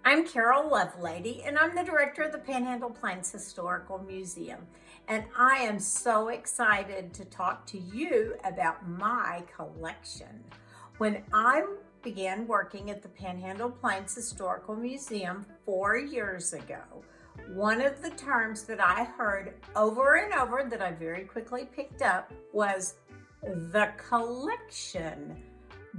I'm Carol Lovelady, and I'm the director of the Panhandle-Plains Historical Museum. And I am so excited to talk to you about my collection. When I began working at the Panhandle-Plains Historical Museum 4 years ago, one of the terms that I heard over and over that I very quickly picked up was the collection.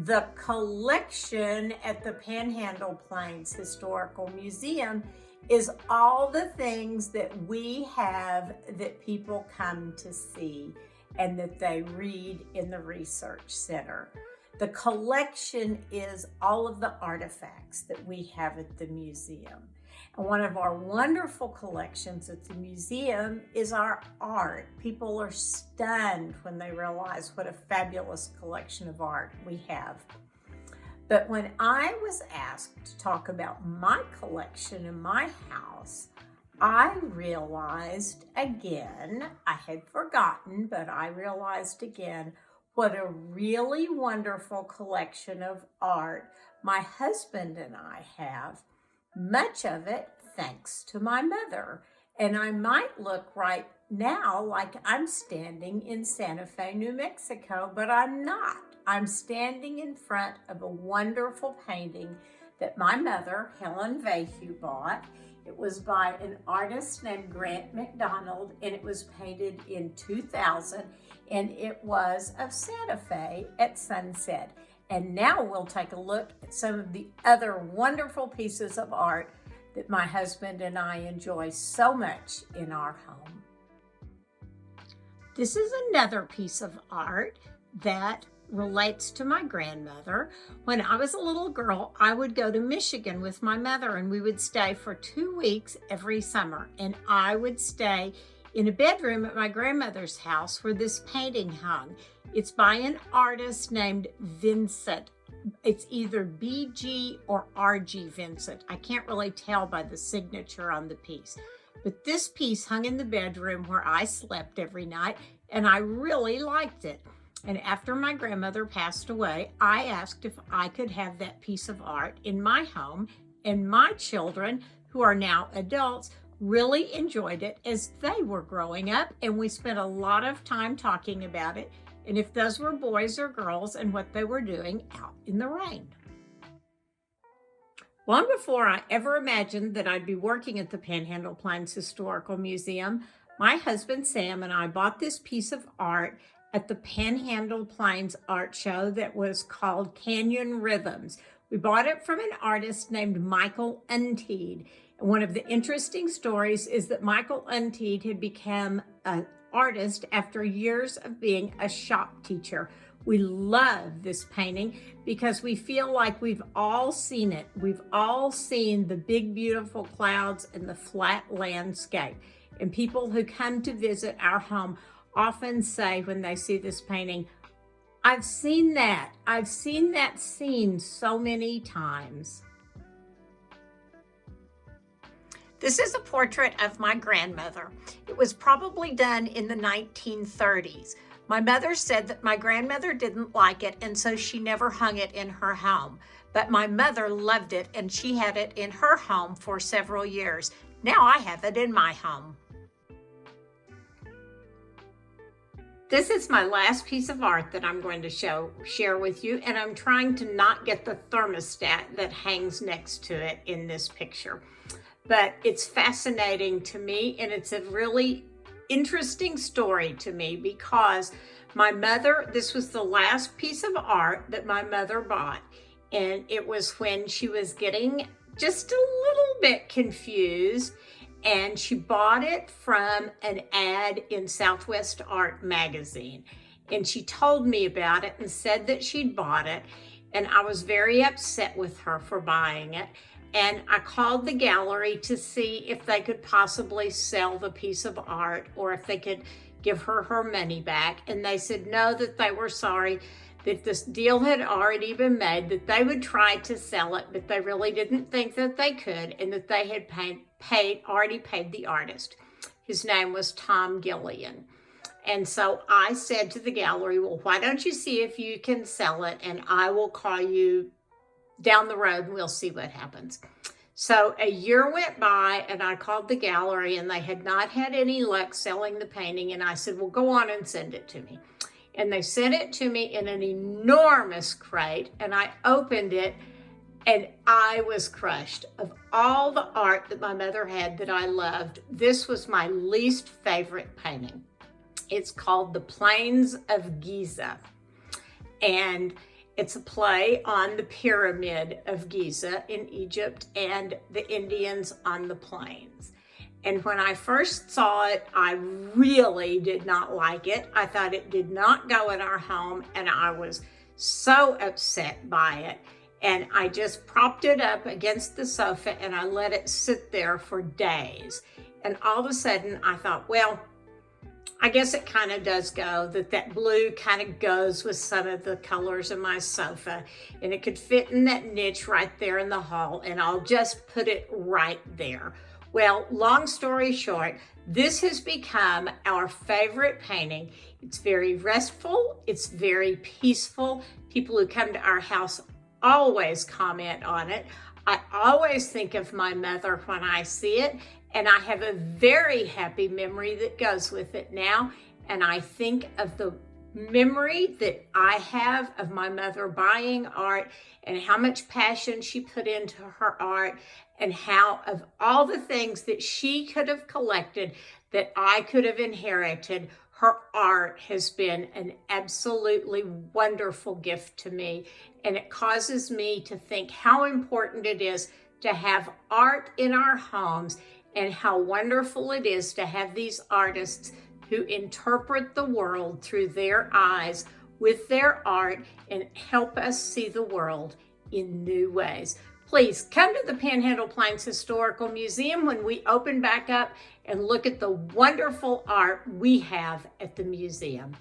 The collection at the Panhandle-Plains Historical Museum is all the things that we have that people come to see and that they read in the research center. The collection is all of the artifacts that we have at the museum. And one of our wonderful collections at the museum is our art. People are stunned when they realize what a fabulous collection of art we have. But when I was asked to talk about my collection in my house, I realized again, I had forgotten, but I realized again, what a really wonderful collection of art my husband and I have. Much of it thanks to my mother. And I might look right now like I'm standing in Santa Fe, New Mexico, but I'm not. I'm standing in front of a wonderful painting that my mother, Helen Vahue, bought. It was by an artist named Grant McDonald, and it was painted in 2000, and it was of Santa Fe at sunset. And now we'll take a look at some of the other wonderful pieces of art that my husband and I enjoy so much in our home. This is another piece of art that relates to my grandmother. When I was a little girl, I would go to Michigan with my mother, and we would stay for 2 weeks every summer. And I would stay in a bedroom at my grandmother's house where this painting hung. It's by an artist named Vincent. It's either B.G. or R.G. Vincent. I can't really tell by the signature on the piece. But this piece hung in the bedroom where I slept every night, and I really liked it. And after my grandmother passed away, I asked if I could have that piece of art in my home, and my children, who are now adults, really enjoyed it as they were growing up, and we spent a lot of time talking about it, and if those were boys or girls and what they were doing out in the rain. Long before I ever imagined that I'd be working at the Panhandle-Plains Historical Museum, my husband Sam and I bought this piece of art at the Panhandle-Plains Art Show that was called Canyon Rhythms. We bought it from an artist named Michael Unteed. And one of the interesting stories is that Michael Unteed had become an artist after years of being a shop teacher. We love this painting because we feel like we've all seen it. We've all seen the big, beautiful clouds and the flat landscape. And people who come to visit our home often say when they see this painting, I've seen that. I've seen that scene so many times. This is a portrait of my grandmother. It was probably done in the 1930s. My mother said that my grandmother didn't like it, and so she never hung it in her home. But my mother loved it, and she had it in her home for several years. Now I have it in my home. This is my last piece of art that I'm going to share with you, and I'm trying to not get the thermostat that hangs next to it in this picture. But it's fascinating to me, and it's a really interesting story to me because my mother, this was the last piece of art that my mother bought, and it was when she was getting just a little bit confused, and she bought it from an ad in Southwestern Art magazine. And she told me about it and said that she'd bought it, and I was very upset with her for buying it. And I called the gallery to see if they could possibly sell the piece of art or if they could give her her money back. And they said no, that they were sorry, that this deal had already been made, that they would try to sell it, but they really didn't think that they could, and that they had already paid the artist. His name was Tom Gillian. And so I said to the gallery, well, why don't you see if you can sell it, and I will call you down the road and we'll see what happens. So a year went by and I called the gallery and they had not had any luck selling the painting. And I said, well, go on and send it to me. And they sent it to me in an enormous crate, and I opened it and I was crushed. Of all the art that my mother had that I loved, this was my least favorite painting. It's called The Plains of Giza. And it's a play on the pyramid of Giza in Egypt and the Indians on the plains. And when I first saw it, I really did not like it. I thought it did not go in our home, and I was so upset by it. And I just propped it up against the sofa and I let it sit there for days. And all of a sudden I thought, well, I guess it kind of does go, that blue kind of goes with some of the colors of my sofa, and it could fit in that niche right there in the hall, and I'll just put it right there. Well, long story short, this has become our favorite painting. It's very restful. It's very peaceful. People who come to our house always comment on it. I always think of my mother when I see it, and I have a very happy memory that goes with it now. And I think of the memory that I have of my mother buying art and how much passion she put into her art, and how of all the things that she could have collected that I could have inherited, her art has been an absolutely wonderful gift to me. And it causes me to think how important it is to have art in our homes, and how wonderful it is to have these artists who interpret the world through their eyes with their art and help us see the world in new ways. Please come to the Panhandle-Plains Historical Museum when we open back up and look at the wonderful art we have at the museum.